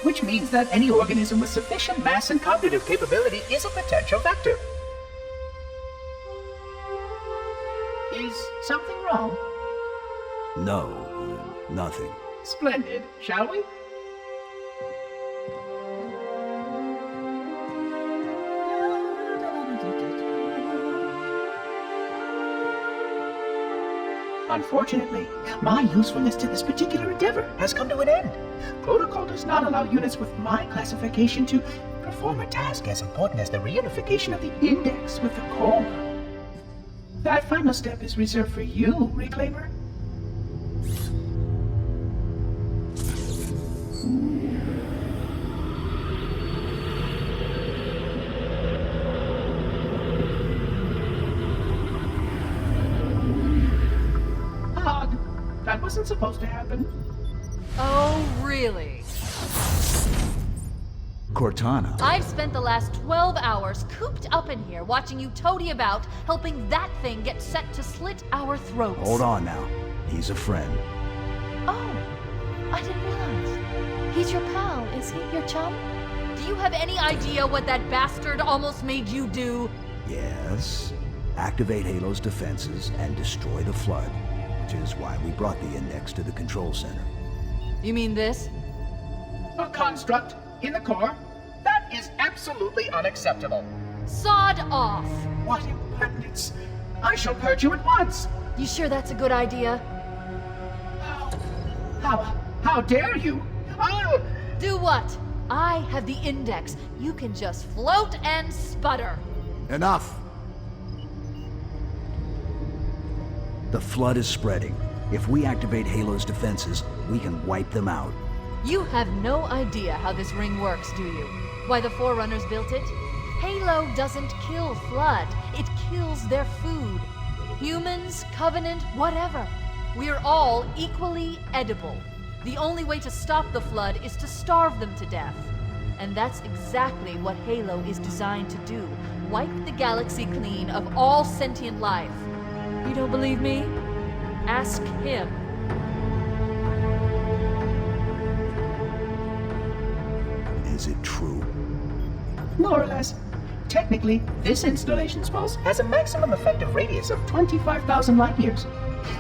which means that any organism with sufficient mass and cognitive capability is a potential vector. Is something wrong? No, nothing. Splendid, shall we? Unfortunately, my usefulness to this particular endeavor has come to an end. Protocol does not allow units with my classification to perform a task as important as the reunification of the index with the core. That final step is reserved for you, Reclaimer. Odd. That wasn't supposed to happen. Oh, really? Cortana. I've spent the last 12 hours cooped up in here watching you toady about, helping that thing get set to slit our throats. Hold on now. He's a friend. Oh, I didn't realize. He's your pal, is he? Your chum? Do you have any idea what that bastard almost made you do? Yes. Activate Halo's defenses and destroy the Flood, which is why we brought the index to the control center. You mean this? A construct in the core? That is absolutely unacceptable. Sod off! What impertinence! I shall purge you at once! You sure that's a good idea? How dare you? I'll... Do what? I have the index. You can just float and sputter. Enough! The Flood is spreading. If we activate Halo's defenses, we can wipe them out. You have no idea how this ring works, do you? Why the Forerunners built it? Halo doesn't kill Flood. It kills their food. Humans, Covenant, whatever. We're all equally edible. The only way to stop the Flood is to starve them to death. And that's exactly what Halo is designed to do. Wipe the galaxy clean of all sentient life. You don't believe me? Ask him. Is it true? More or less. Technically, this installation's pulse has a maximum effective radius of 25,000 light years.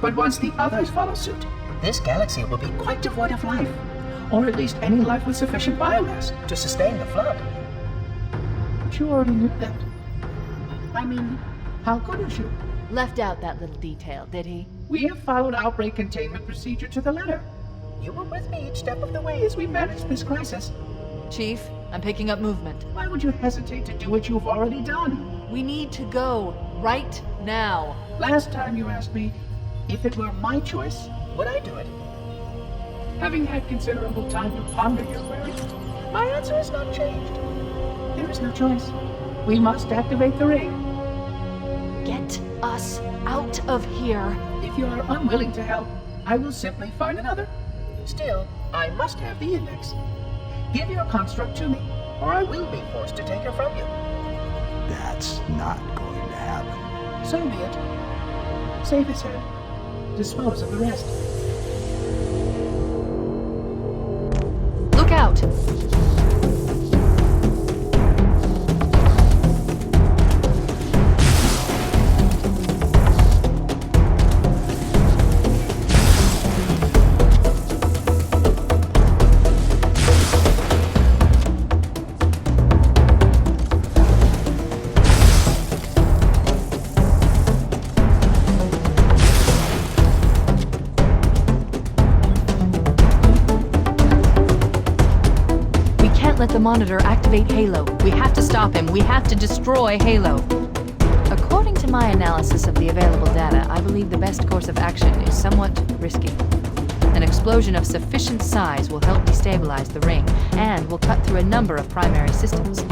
But once the others follow suit, this galaxy will be quite devoid of life. Or at least any life with sufficient biomass to sustain the Flood. But you already knew that. I mean, how couldn't you? Left out that little detail, did he? We have followed outbreak containment procedure to the letter. You were with me each step of the way as we managed this crisis. Chief, I'm picking up movement. Why would you hesitate to do what you've already done? We need to go right now. Last time you asked me, if it were my choice, would I do it? Having had considerable time to ponder your query, my answer has not changed. There is no choice. We must activate the ring. Get us out of here. If you are unwilling to help, I will simply find another. Still, I must have the index. Give your construct to me, or I will be forced to take her from you. That's not going to happen. So be it. Save his head. Dispose of the rest. Look out! Let the monitor activate Halo. We have to stop him. We have to destroy Halo. According to my analysis of the available data, I believe the best course of action is somewhat risky. An explosion of sufficient size will help destabilize the ring, and will cut through a number of primary systems.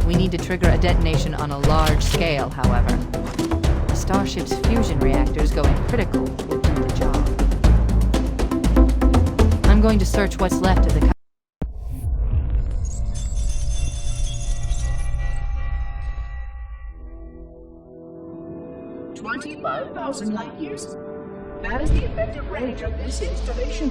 We need to trigger a detonation on a large scale, however. The Starship's fusion reactors going critical will do the job. I'm going to search what's left of the 25,000 light years. That is the effective range of this installation.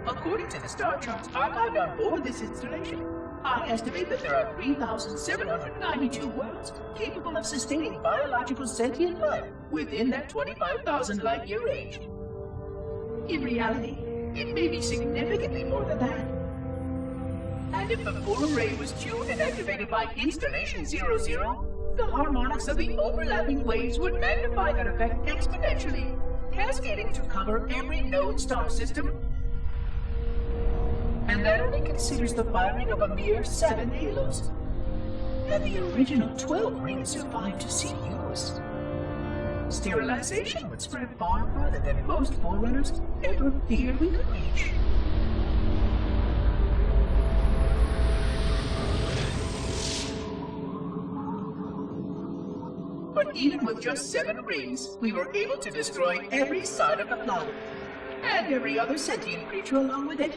According According to the star charts archived on board this installation, I estimate that there are 3,792 worlds capable of sustaining biological sentient life within that 25,000 light-year range. In reality, it may be significantly more than that. And if the full array was tuned and activated by Installation 00, the harmonics of the overlapping waves would magnify that effect exponentially, cascading to cover every known star system. And that only considers the firing of a mere 7 halos. Had the original 12 rings survived to see use, sterilization would spread far farther than most Forerunners ever feared we could reach. But even with just 7 rings, we were able to destroy every side of the planet, and every other sentient creature along with it.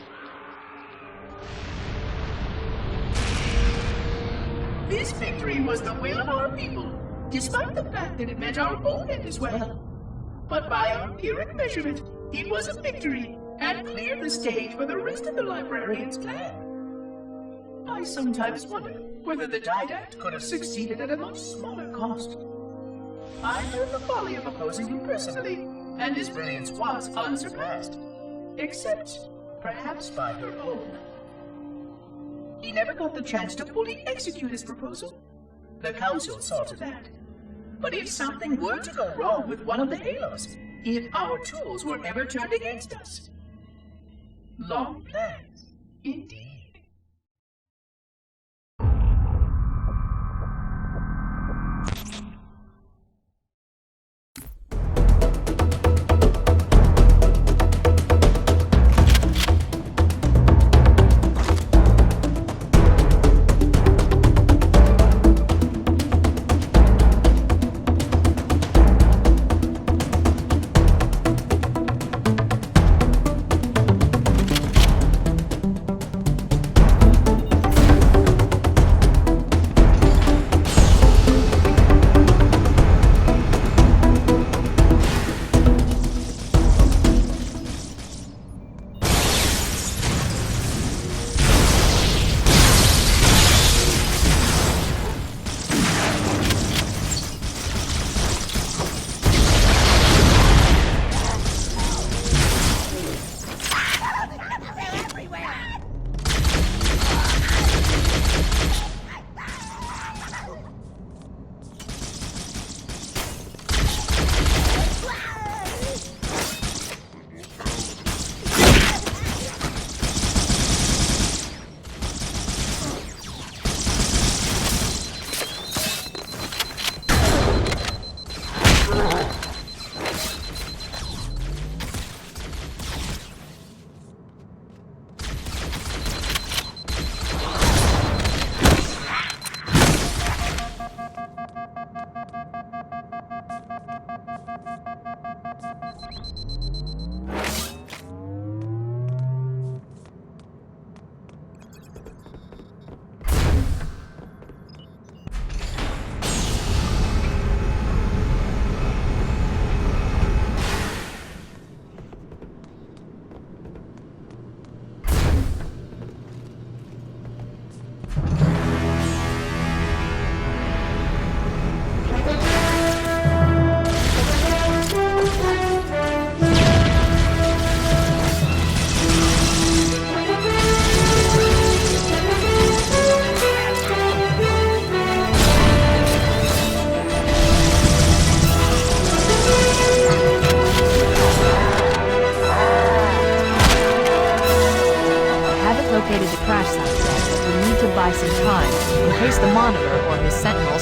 This victory was the will of our people, despite the fact that it meant our own end as well. But by our empiric measurement, it was a victory, and cleared the stage for the rest of the librarians' plan. I sometimes wonder whether the Didact could have succeeded at a much smaller cost. I learned the folly of opposing him personally, and his brilliance was unsurpassed, except perhaps by her own. He never got the chance to fully execute his proposal. The Council saw to that. But if something were to go wrong with one of the halos, if our tools were ever turned against us, long plans, indeed.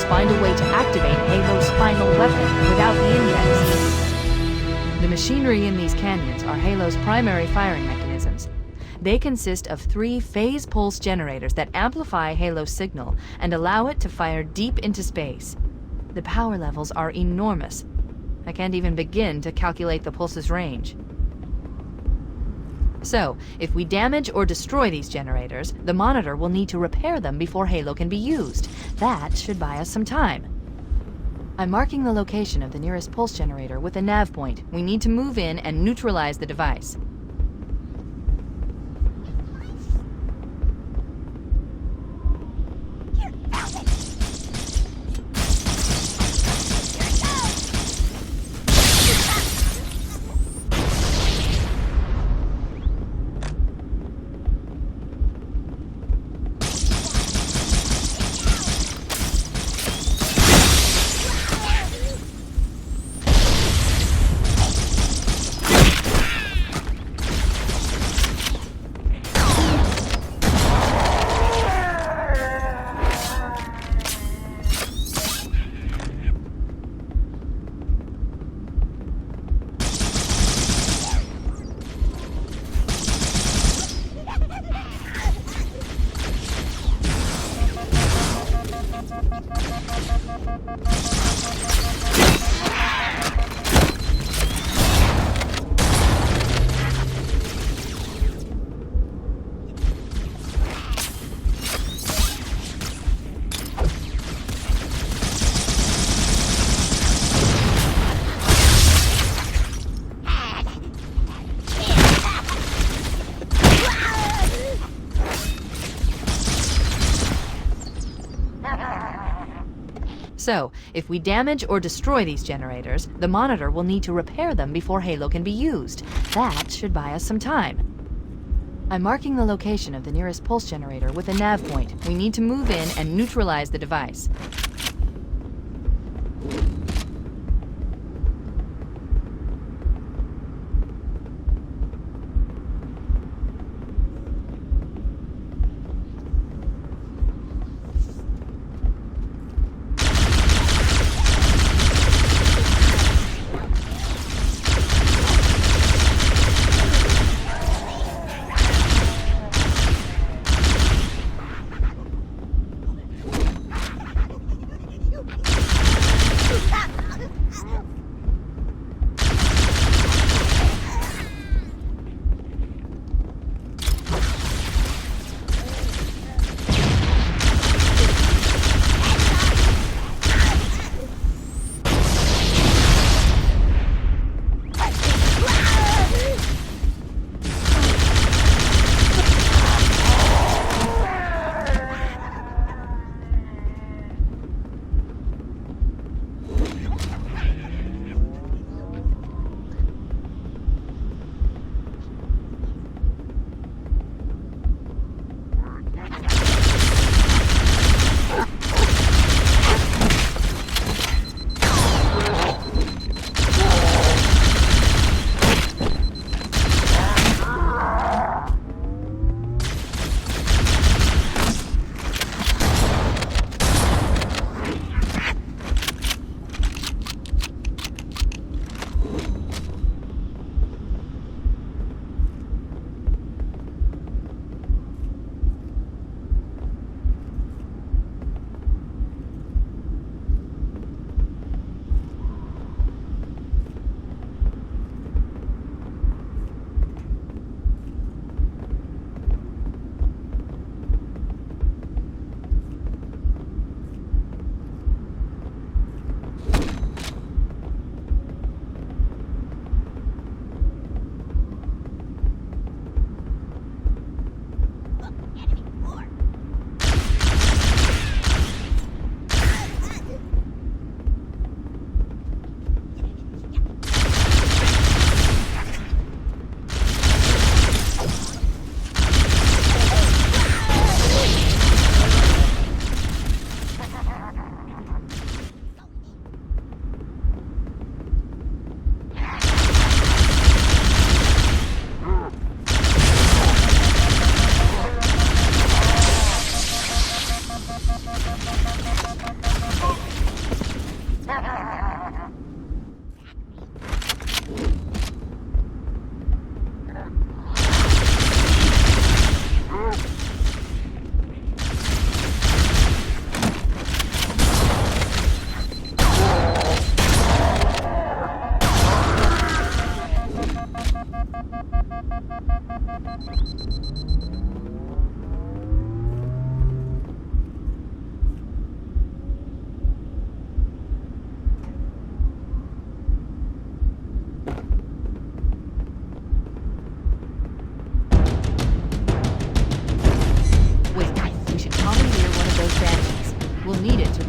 Find a way to activate Halo's final weapon without the index. The machinery in these canyons are Halo's primary firing mechanisms. They consist of 3 phase pulse generators that amplify Halo's signal and allow it to fire deep into space. The power levels are enormous. I can't even begin to calculate the pulse's range. So, if we damage or destroy these generators, the monitor will need to repair them before Halo can be used. That should buy us some time. I'm marking the location of the nearest pulse generator with a nav point. We need to move in and neutralize the device. So, if we damage or destroy these generators, the monitor will need to repair them before Halo can be used. That should buy us some time. I'm marking the location of the nearest pulse generator with a nav point. We need to move in and neutralize the device.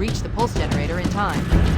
reach the pulse generator in time.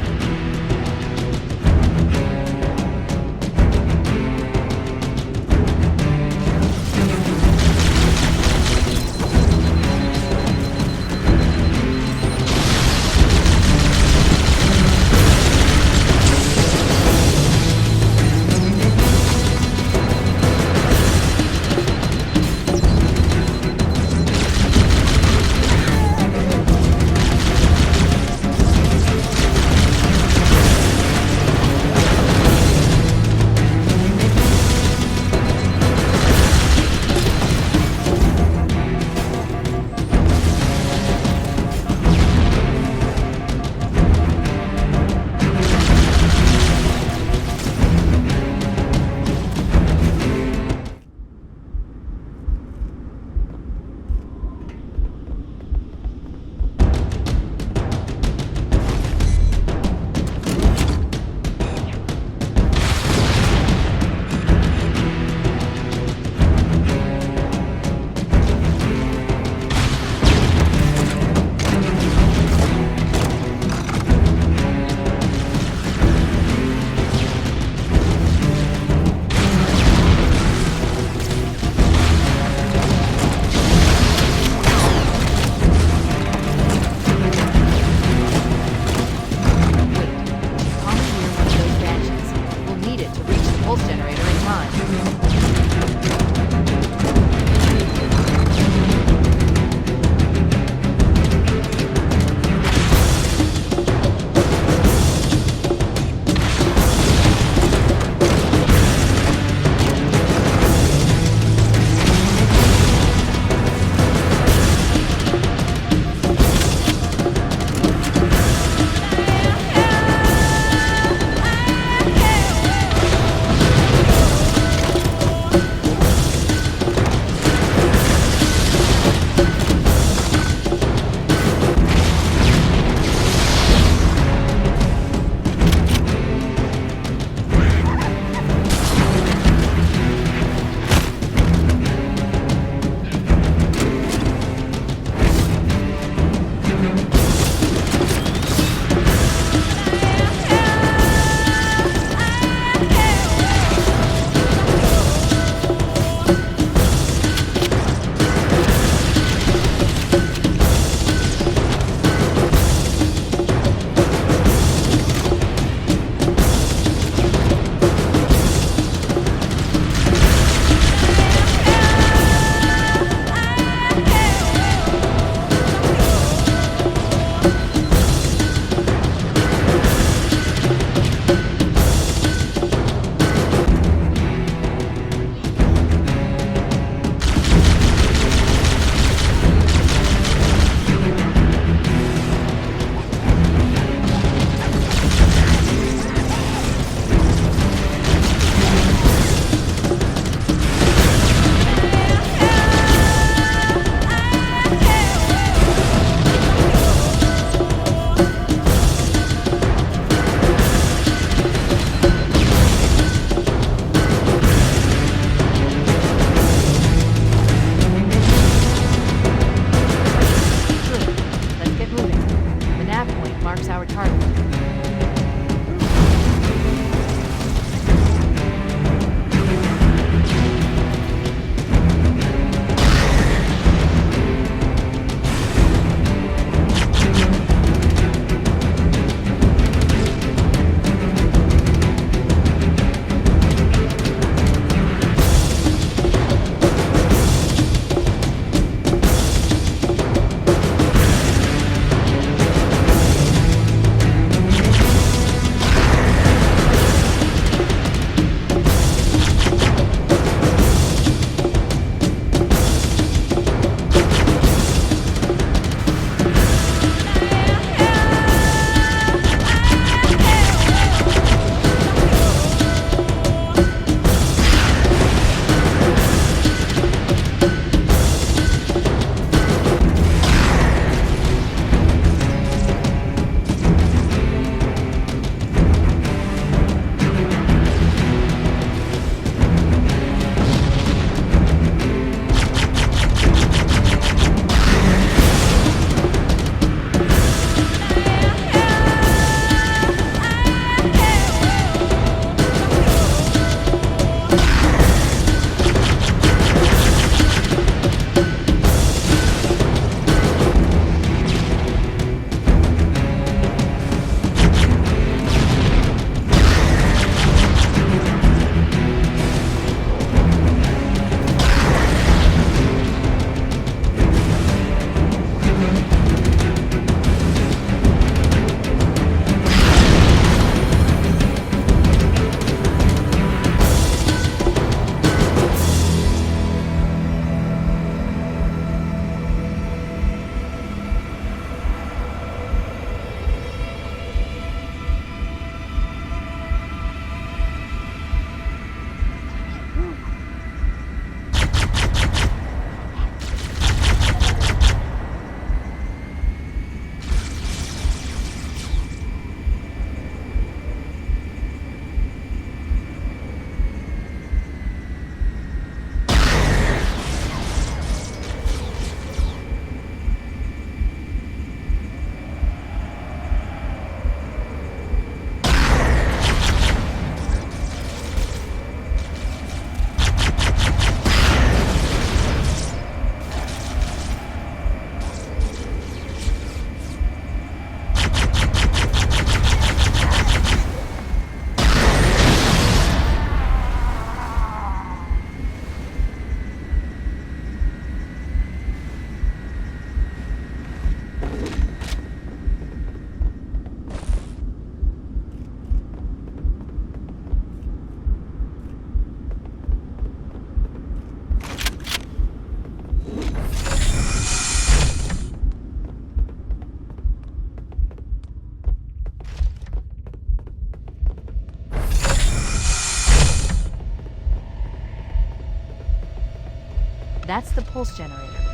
That's the pulse generator.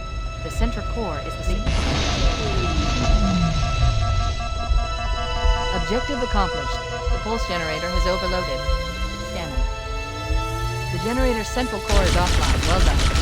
The center core is the same. Objective accomplished. The pulse generator has overloaded. Scanning. The generator's central core is offline. Well done.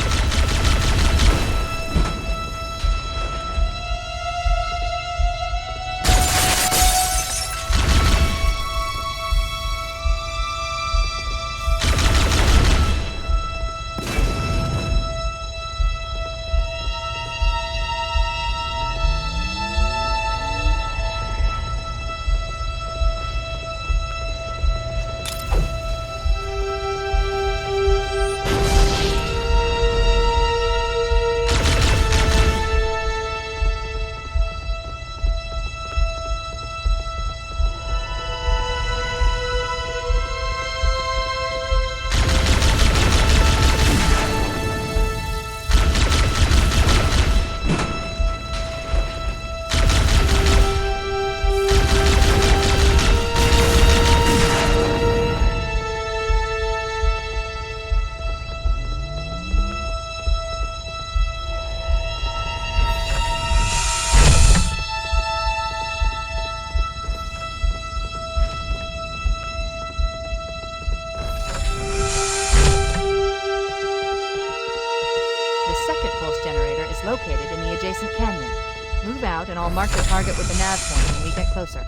Located in the adjacent canyon. Move out and I'll mark the target with the nav point when we get closer.